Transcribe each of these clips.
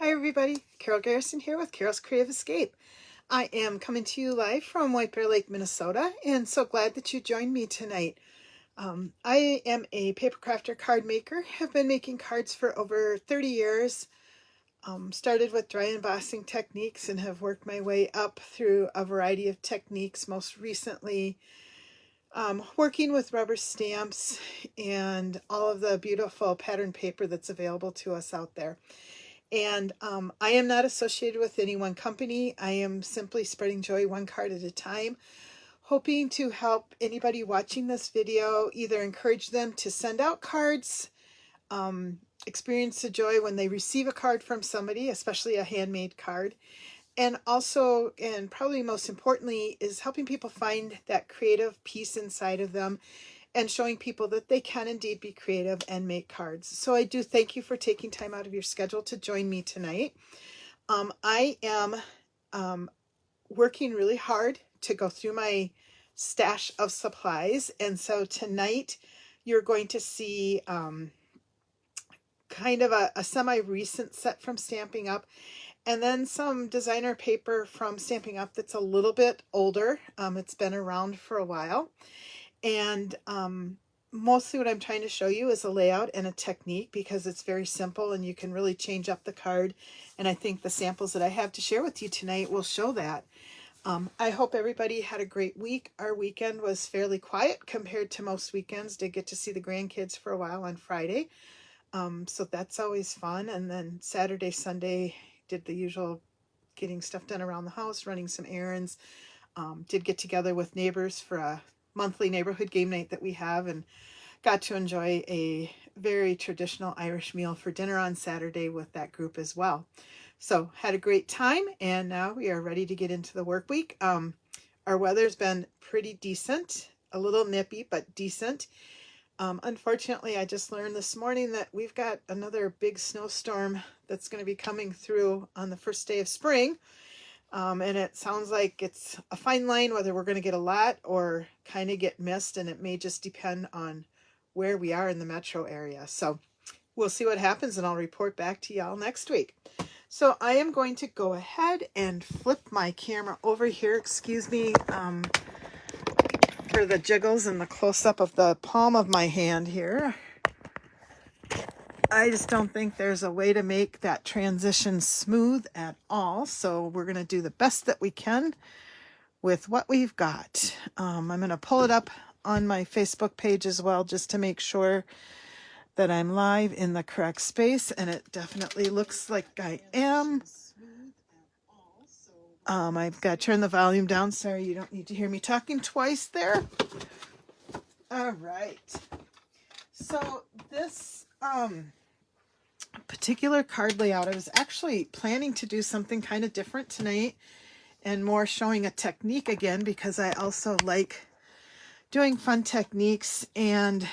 Hi everybody, Carol Garrison here with Carol's Creative Escape. I am coming to you live from White Bear Lake, Minnesota, and so glad that you joined me tonight. I am a paper crafter card maker, have been making cards for over 30 years. Started with dry embossing techniques and have worked my way up through a variety of techniques, most recently working with rubber stamps and all of the beautiful pattern paper that's available to us out there. And I am not associated with any one company. I am simply spreading joy one card at a time, hoping to help anybody watching this video either encourage them to send out cards, experience the joy when they receive a card from somebody, especially a handmade card, and also, and probably most importantly, is helping people find that creative piece inside of them and showing people that they can indeed be creative and make cards. So I do thank you for taking time out of your schedule to join me tonight. I am working really hard to go through my stash of supplies. And so tonight you're going to see kind of a semi-recent set from Stampin' Up, and then some designer paper from Stampin' Up that's a little bit older. It's been around for a while. And mostly what I'm trying to show you is a layout and a technique because it's very simple and you can really change up the card. And I think the samples that I have to share with you tonight will show that. I hope everybody had a great week. Our weekend was fairly quiet compared to most weekends. Did get to see the grandkids for a while on Friday. So that's always fun. And then Saturday, Sunday, did the usual getting stuff done around the house, running some errands. Did get together with neighbors for a monthly neighborhood game night that we have, and got to enjoy a very traditional Irish meal for dinner on Saturday with that group as well. So had a great time, and now we are ready to get into the work week. Our weather's been pretty decent, a little nippy, but decent. Unfortunately, I just learned this morning that we've got another big snowstorm that's going to be coming through on the first day of spring. And it sounds like it's a fine line whether we're going to get a lot or kind of get missed, and it may just depend on where we are in the metro area. So we'll see what happens, and I'll report back to y'all next week. So I am going to go ahead and flip my camera over here. Excuse me for the jiggles and the close-up of the palm of my hand here. I just don't think there's a way to make that transition smooth at all. So we're going to do the best that we can with what we've got. I'm going to pull it up on my Facebook page as well, just to make sure that I'm live in the correct space. And it definitely looks like I am. I've got to turn the volume down. Sorry, you don't need to hear me talking twice there. All right. So this particular card layout, I was actually planning to do something kind of different tonight and more showing a technique again, because I also like doing fun techniques, and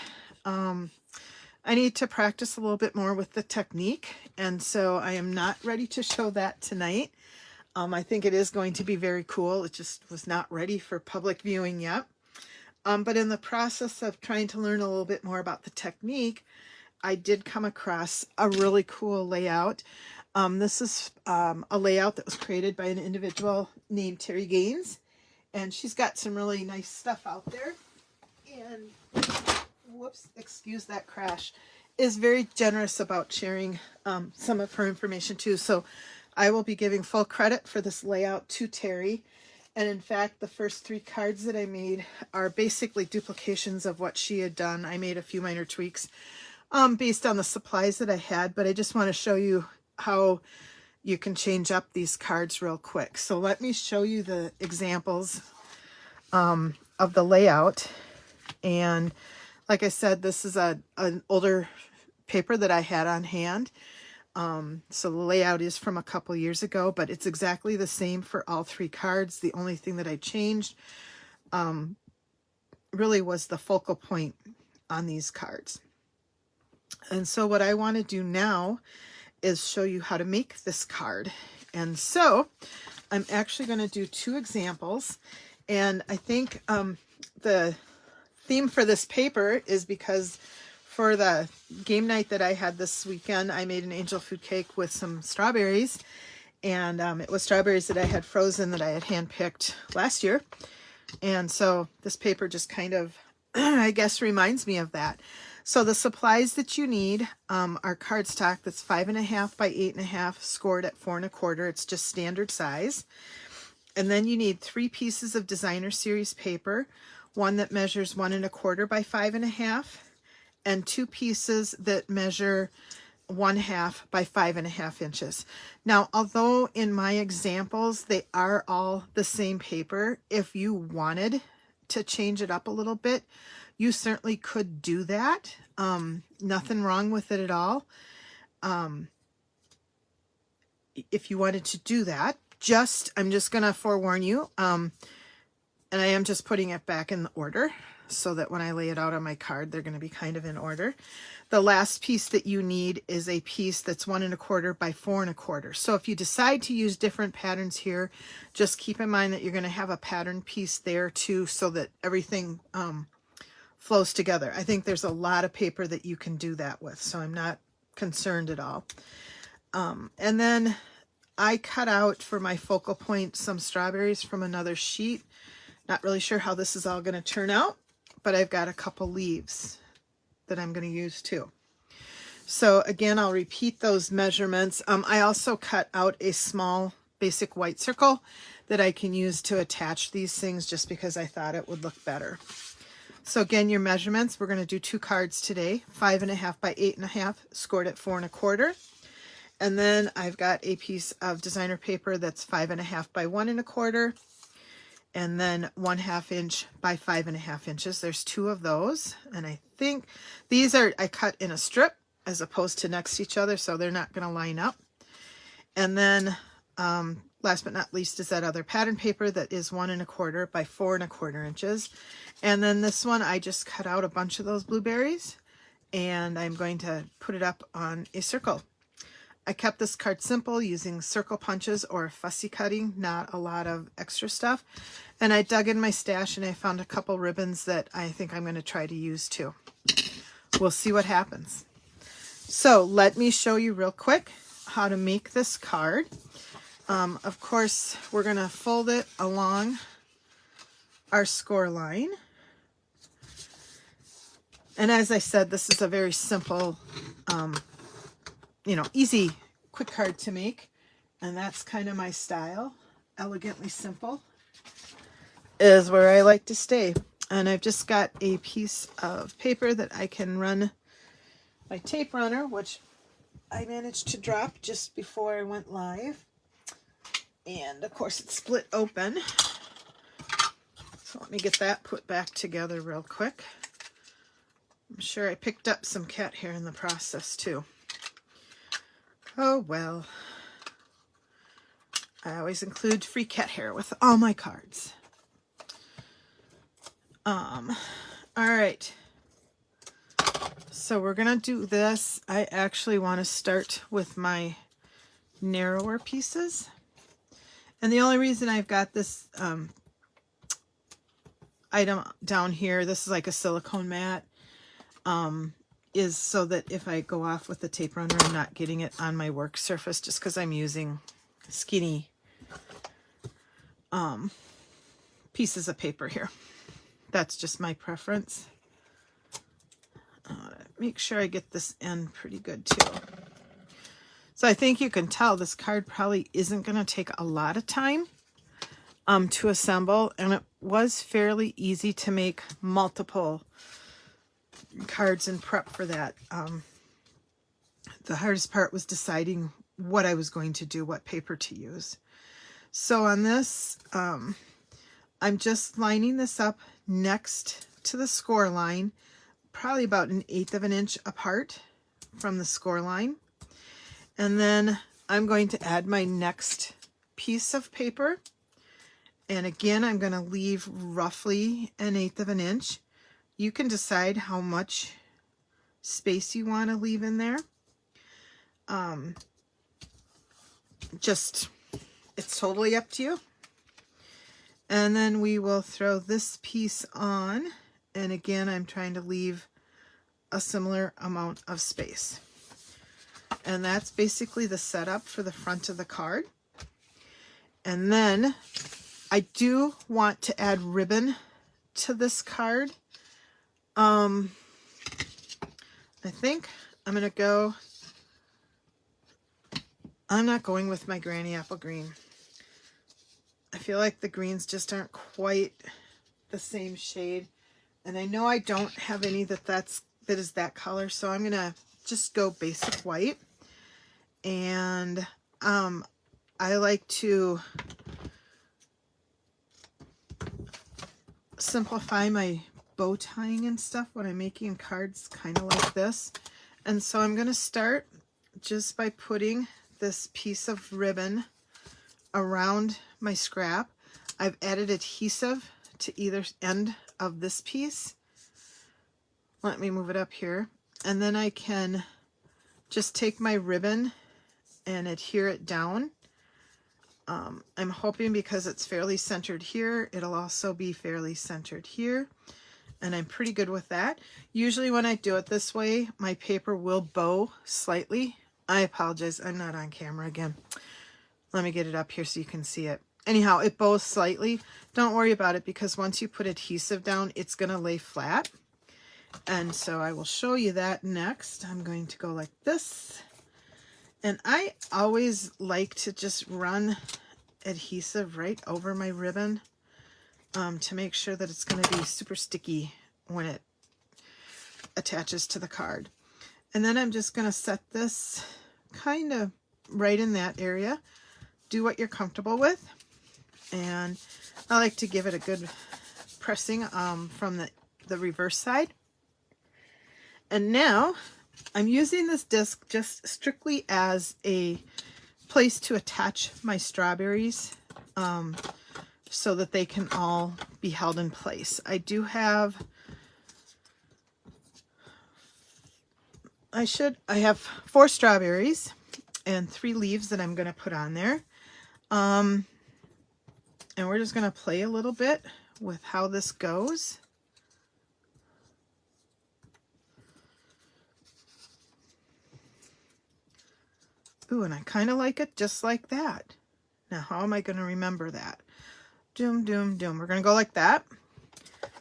I need to practice a little bit more with the technique, and so I am not ready to show that tonight. I think it is going to be very cool. It just was not ready for public viewing yet. But in the process of trying to learn a little bit more about the technique, I did come across a really cool layout. This is a layout that was created by an individual named Terry Gaines, and she's got some really nice stuff out there. And whoops, excuse that crash, is very generous about sharing some of her information too. So I will be giving full credit for this layout to Terry. And in fact, the first 3 cards that I made are basically duplications of what she had done. I made a few minor tweaks based on the supplies that I had, but I just want to show you how you can change up these cards real quick. So let me show you the examples of the layout. And like I said, this is an older paper that I had on hand. So the layout is from a couple years ago, but it's exactly the same for all 3 cards. The only thing that I changed really was the focal point on these cards. And so what I want to do now is show you how to make this card. And so I'm actually going to do 2 examples. And I think the theme for this paper is because for the game night that I had this weekend, I made an angel food cake with some strawberries. And it was strawberries that I had frozen that I had handpicked last year. And so this paper just kind of, I guess, reminds me of that. So the supplies that you need are cardstock that's 5.5 by 8.5, scored at 4 1/4. It's just standard size. And then you need 3 pieces of designer series paper, one that measures 1 1/4 by 5.5, and 2 pieces that measure 1/2 by 5.5 inches. Now, although in my examples they are all the same paper, if you wanted to change it up a little bit, you certainly could do that. Nothing wrong with it at all. If you wanted to do that, I'm just gonna forewarn you, and I am just putting it back in the order so that when I lay it out on my card, they're going to be kind of in order. The last piece that you need is a piece that's 1 1/4 by 4 1/4. So if you decide to use different patterns here, just keep in mind that you're going to have a pattern piece there too, so that everything flows together. I think there's a lot of paper that you can do that with, so I'm not concerned at all. And then I cut out for my focal point some strawberries from another sheet. Not really sure how this is all going to turn out, but I've got a couple leaves that I'm going to use too. So again, I'll repeat those measurements. I also cut out a small basic white circle that I can use to attach these things just because I thought it would look better. So again, your measurements, we're going to do 2 cards today, 5.5 by 8.5, scored at 4 1/4. And then I've got a piece of designer paper that's 5.5 by 1 1/4. And then 1/2 inch by 5.5 inches. There's 2 of those. And I think these are, I cut in a strip as opposed to next to each other, so they're not going to line up. And then last but not least is that other pattern paper that is 1 1/4 by 4 1/4 inches. And then this one, I just cut out a bunch of those blueberries and I'm going to put it up on a circle. I kept this card simple using circle punches or fussy cutting, not a lot of extra stuff. And I dug in my stash and I found a couple ribbons that I think I'm going to try to use too. We'll see what happens. So let me show you real quick how to make this card. Of course, we're going to fold it along our score line. And as I said, this is a very simple, easy, quick card to make. And that's kind of my style. Elegantly simple is where I like to stay. And I've just got a piece of paper that I can run my tape runner, which I managed to drop just before I went live. And of course it's split open. So let me get that put back together real quick. I'm sure I picked up some cat hair in the process too. Oh well. I always include free cat hair with all my cards. All right. So we're gonna do this. I actually want to start with my narrower pieces. And the only reason I've got this item down here, this is like a silicone mat, is so that if I go off with the tape runner, I'm not getting it on my work surface just because I'm using skinny pieces of paper here. That's just my preference. Make sure I get this end pretty good too. So I think you can tell this card probably isn't going to take a lot of time to assemble, and it was fairly easy to make multiple cards and prep for that. The hardest part was deciding what I was going to do, what paper to use. So on this, I'm just lining this up next to the score line, probably about 1/8 of an inch apart from the score line. And then I'm going to add my next piece of paper. And again, I'm going to leave roughly 1/8 of an inch. You can decide how much space you want to leave in there. It's totally up to you. And then we will throw this piece on. And again, I'm trying to leave a similar amount of space. And that's basically the setup for the front of the card. And then I do want to add ribbon to this card. I think I'm going to go, I'm not going with my Granny Apple Green. I feel like the greens just aren't quite the same shade. And I know I don't have any that is that color, so I'm going to just go basic white. And I like to simplify my bow tying and stuff when I'm making cards kind of like this. And so I'm going to start just by putting this piece of ribbon around my scrap. I've added adhesive to either end of this piece. Let me move it up here. And then I can just take my ribbon and adhere it down. I'm hoping because it's fairly centered here, it'll also be fairly centered here. And I'm pretty good with that. Usually when I do it this way, my paper will bow slightly. I apologize, I'm not on camera again. Let me get it up here so you can see it. Anyhow, it bows slightly. Don't worry about it because once you put adhesive down, it's going to lay flat. And so I will show you that next. I'm going to go like this. And I always like to just run adhesive right over my ribbon to make sure that it's going to be super sticky when it attaches to the card. And then I'm just going to set this kind of right in that area. Do what you're comfortable with. And I like to give it a good pressing from the reverse side. And now I'm using this disc just strictly as a place to attach my strawberries so that they can all be held in place. I do have, I have 4 strawberries and 3 leaves that I'm going to put on there. And we're just going to play a little bit with how this goes. Ooh, and I kind of like it just like that. Now, how am I going to remember that? Doom, doom, doom. We're going to go like that.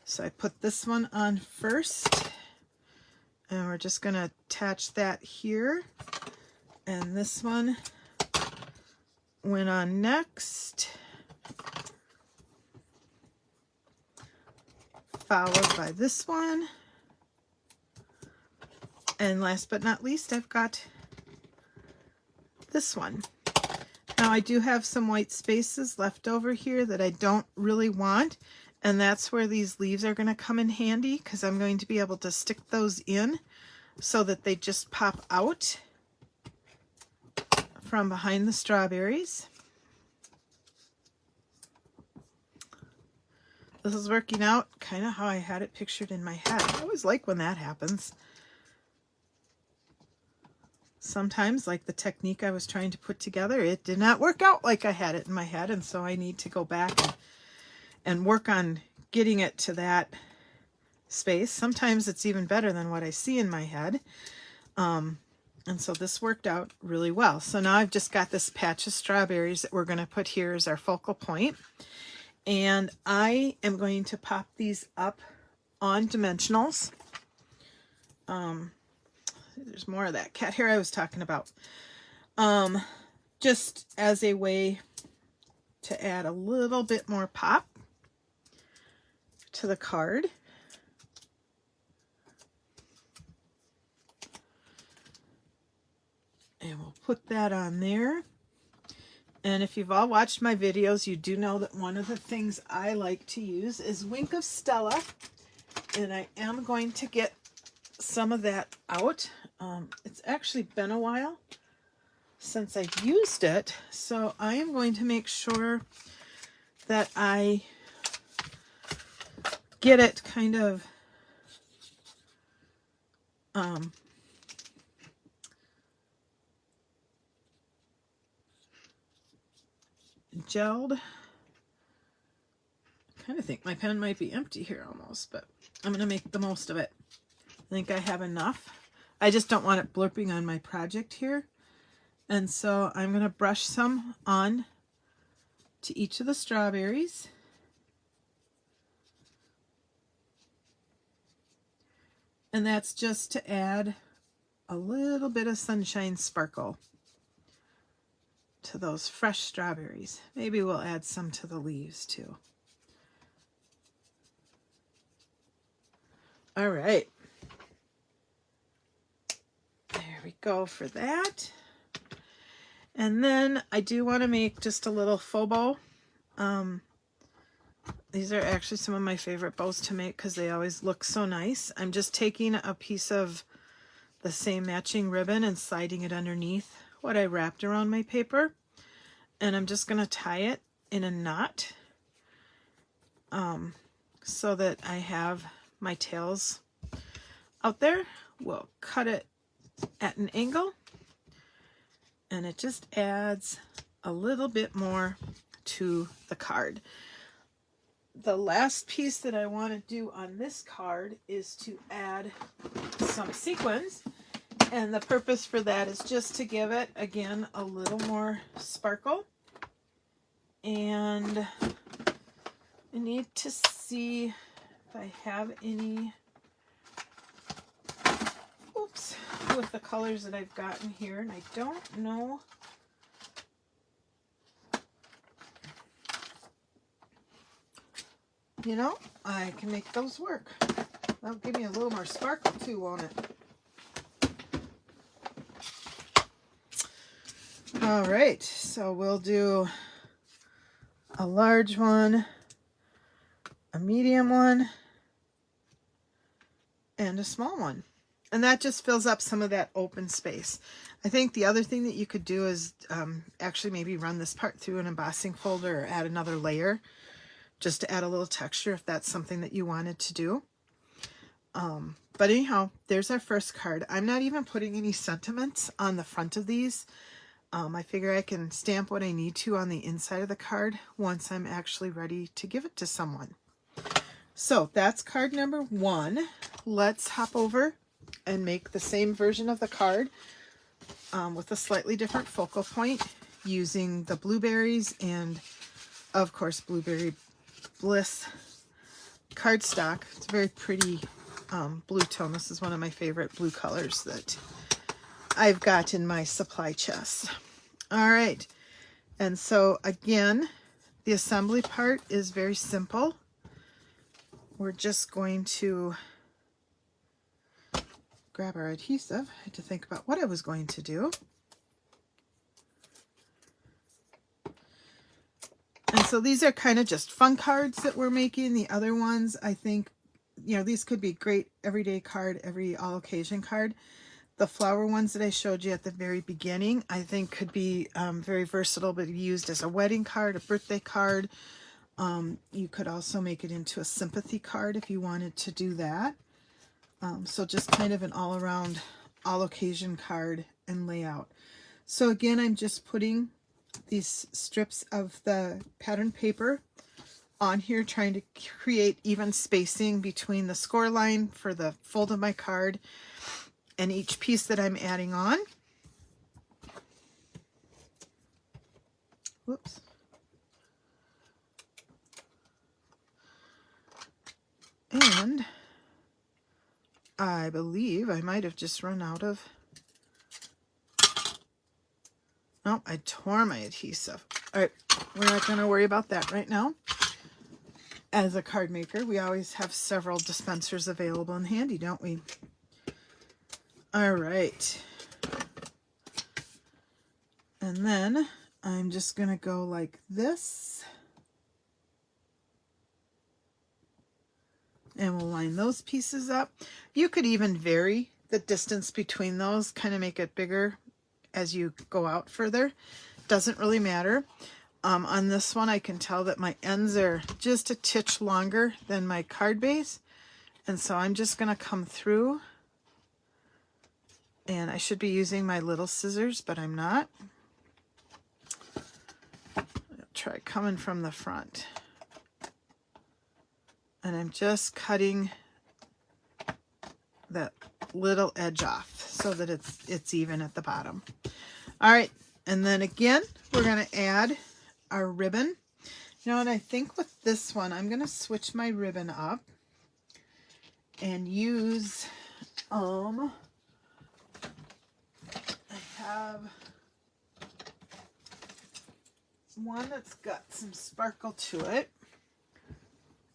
So I put this one on first. And we're just going to attach that here. And this one went on next. Followed by this one. And last but not least, I've got this one. Now I do have some white spaces left over here that I don't really want, and that's where these leaves are going to come in handy because I'm going to be able to stick those in so that they just pop out from behind the strawberries. This is working out kind of how I had it pictured in my head. I always like when that happens. Sometimes, like the technique I was trying to put together, it did not work out like I had it in my head, and so I need to go back and work on getting it to that space. Sometimes it's even better than what I see in my head. And so this worked out really well. So now I've just got this patch of strawberries that we're going to put here as our focal point. And I am going to pop these up on dimensionals. There's more of that cat hair I was talking about. Just as a way to add a little bit more pop to the card. And we'll put that on there. And if you've all watched my videos, you do know that one of the things I like to use is Wink of Stella. And I am going to get some of that out. It's actually been a while since I've used it, so I am going to make sure that I get it kind of gelled. I kind of think my pen might be empty here almost, but I'm going to make the most of it. think I have enough. I just don't want it blurping on my project here. And so I'm going to brush some on to each of the strawberries. And that's just to add a little bit of sunshine sparkle to those fresh strawberries. Maybe we'll add some to the leaves too. All right. There we go for that. And then I do want to make just a little faux bow. These are actually some of my favorite bows to make because they always look so nice. I'm just taking a piece of the same matching ribbon and sliding it underneath what I wrapped around my paper. And I'm just going to tie it in a knot so that I have my tails out there. We'll cut it at an angle, and it just adds a little bit more to the card. The last piece that I want to do on this card is to add some sequins, and the purpose for that is just to give it, again, a little more sparkle. And I need to see if I have any, oops, with the colors that I've gotten here, and I don't know. You know, I can make those work. That'll give me a little more sparkle too, won't it? All right, so we'll do a large one, a medium one, and a small one. And that just fills up some of that open space. I think the other thing that you could do is actually maybe run this part through an embossing folder or add another layer just to add a little texture if that's something that you wanted to do. But anyhow, there's our first card. I'm not even putting any sentiments on the front of these. I figure I can stamp what I need to on the inside of the card once I'm actually ready to give it to someone. So that's card number 1. Let's hop over and make the same version of the card with a slightly different focal point using the Blueberries and, of course, Blueberry Bliss cardstock. It's a very pretty blue tone. This is one of my favorite blue colors that I've got in my supply chest. All right, and so again, the assembly part is very simple. We're just going to grab our adhesive. I had to think about what I was going to do. And so these are kind of just fun cards that we're making. The other ones, I think, you know, these could be great everyday card, every all occasion card. The flower ones that I showed you at the very beginning, I think could be very versatile, but used as a wedding card, a birthday card. You could also make it into a sympathy card if you wanted to do that. So just kind of an all-around, all-occasion card and layout. So again, I'm just putting these strips of the pattern paper on here, trying to create even spacing between the score line for the fold of my card and each piece that I'm adding on. Whoops. And I believe I might have just run out of, oh, I tore my adhesive. All right, we're not going to worry about that right now. As a card maker, we always have several dispensers available and handy, don't we? All right. And then I'm just going to go like this. And we'll line those pieces up. You could even vary the distance between those, kind of make it bigger as you go out further. Doesn't really matter. On this one, I can tell that my ends are just a titch longer than my card base. And so I'm just going to come through. And I should be using my little scissors, but I'm not. I'll try coming from the front. And I'm just cutting the that little edge off so that it's even at the bottom. All right, and then again, we're going to add our ribbon. You know what, I think with this one, I'm going to switch my ribbon up and use, I have one that's got some sparkle to it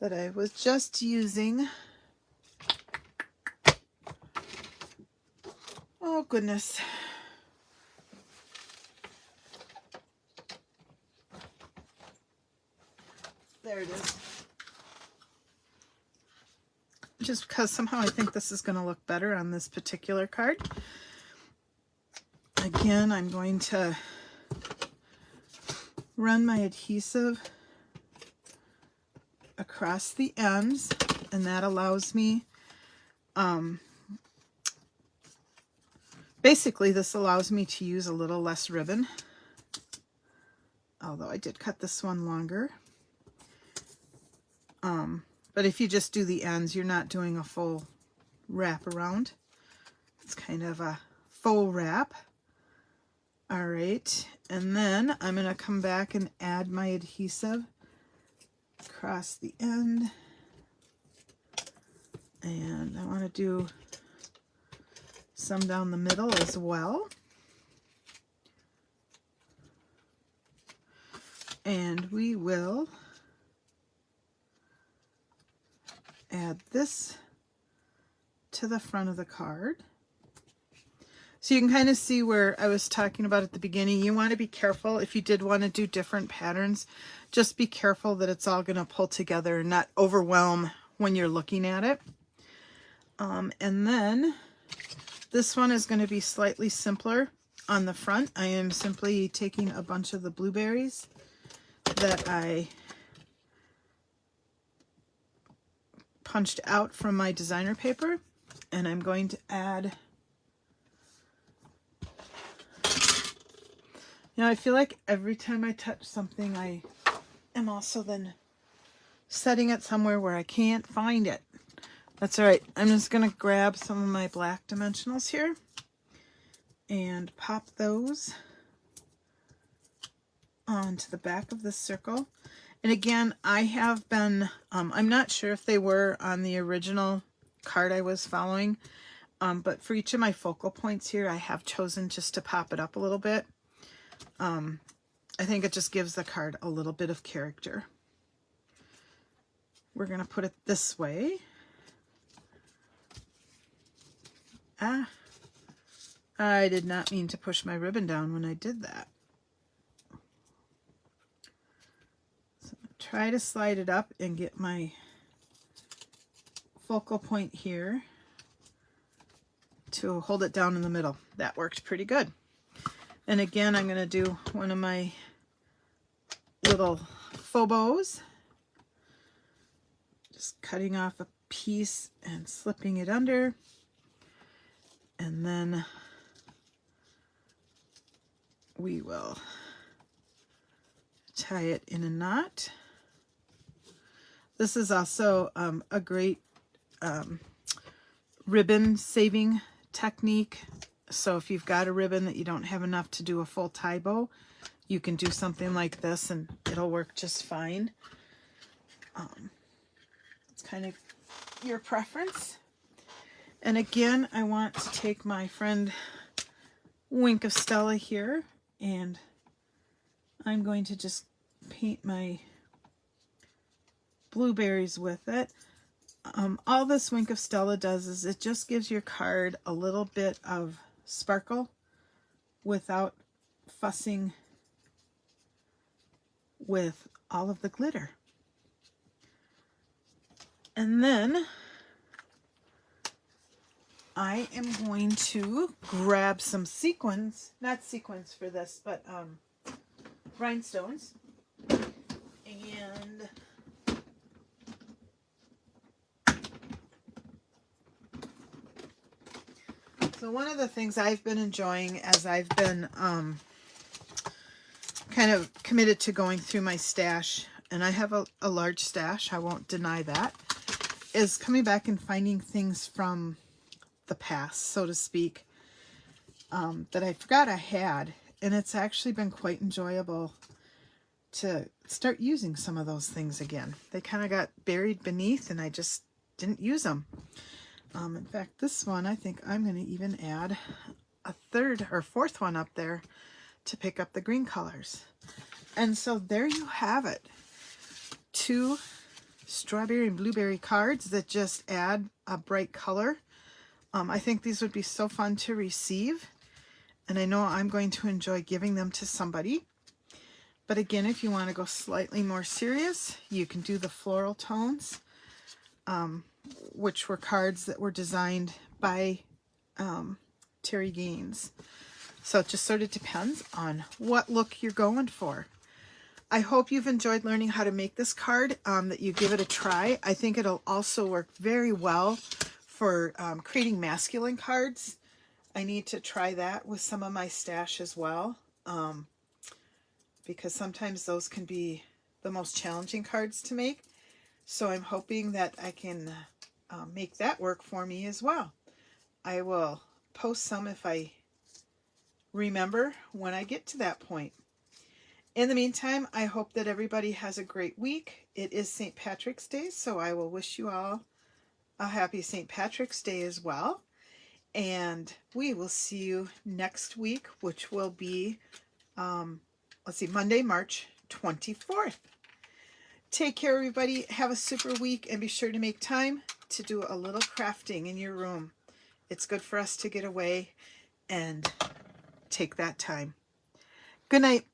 that I was just using. Oh, goodness. There it is. Just because somehow I think this is going to look better on this particular card. Again, I'm going to run my adhesive across the ends, and that allows me, basically this allows me to use a little less ribbon, although I did cut this one longer. But if you just do the ends, you're not doing a full wrap around. It's kind of a faux wrap. All right, and then I'm going to come back and add my adhesive across the end. And I want to do some down the middle as well. And we will add this to the front of the card. So you can kind of see where I was talking about at the beginning. You want to be careful if you did want to do different patterns. Just be careful that it's all going to pull together and not overwhelm when you're looking at it. And then this one is going to be slightly simpler on the front. I am simply taking a bunch of the blueberries that I punched out from my designer paper, and I'm going to add, you know, I feel like every time I touch something, I am also then setting it somewhere where I can't find it. That's all right. I'm just going to grab some of my black dimensionals here and pop those onto the back of this circle. And again, I have been, I'm not sure if they were on the original card I was following, but for each of my focal points here, I have chosen just to pop it up a little bit. I think it just gives the card a little bit of character. We're going to put it this way. I did not mean to push my ribbon down when I did that. So try to slide it up and get my focal point here to hold it down in the middle. That worked pretty good. And again, I'm going to do one of my little faux bows. Just cutting off a piece and slipping it under. And then we will tie it in a knot. This is also a great ribbon saving technique. So if you've got a ribbon that you don't have enough to do a full tie bow, you can do something like this and it'll work just fine. It's kind of your preference. And again, I want to take my friend Wink of Stella here, and I'm going to just paint my blueberries with it. All this Wink of Stella does is it just gives your card a little bit of sparkle without fussing with all of the glitter. And then I am going to grab some sequins, not sequins for this, but rhinestones. And so one of the things I've been enjoying as I've been kind of committed to going through my stash, and I have a large stash, I won't deny that, is coming back and finding things from the past, so to speak, that I forgot I had. And it's actually been quite enjoyable to start using some of those things again. They kind of got buried beneath and I just didn't use them. In fact, this one, I think I'm going to even add a third or fourth one up there to pick up the green colors. And so there you have it. 2 strawberry and blueberry cards that just add a bright color. I think these would be so fun to receive, and I know I'm going to enjoy giving them to somebody. But again, if you want to go slightly more serious, you can do the floral tones, which were cards that were designed by Terry Gaines. So it just sort of depends on what look you're going for. I hope you've enjoyed learning how to make this card, that you give it a try. I think it'll also work very well for creating masculine cards. I need to try that with some of my stash as well, because sometimes those can be the most challenging cards to make. So I'm hoping that I can make that work for me as well. I will post some if I remember when I get to that point. In the meantime, I hope that everybody has a great week. It is St. Patrick's Day, so I will wish you all a happy St. Patrick's Day as well. And we will see you next week, which will be, Monday, March 24th. Take care, everybody. Have a super week, and be sure to make time to do a little crafting in your room. It's good for us to get away and take that time. Good night.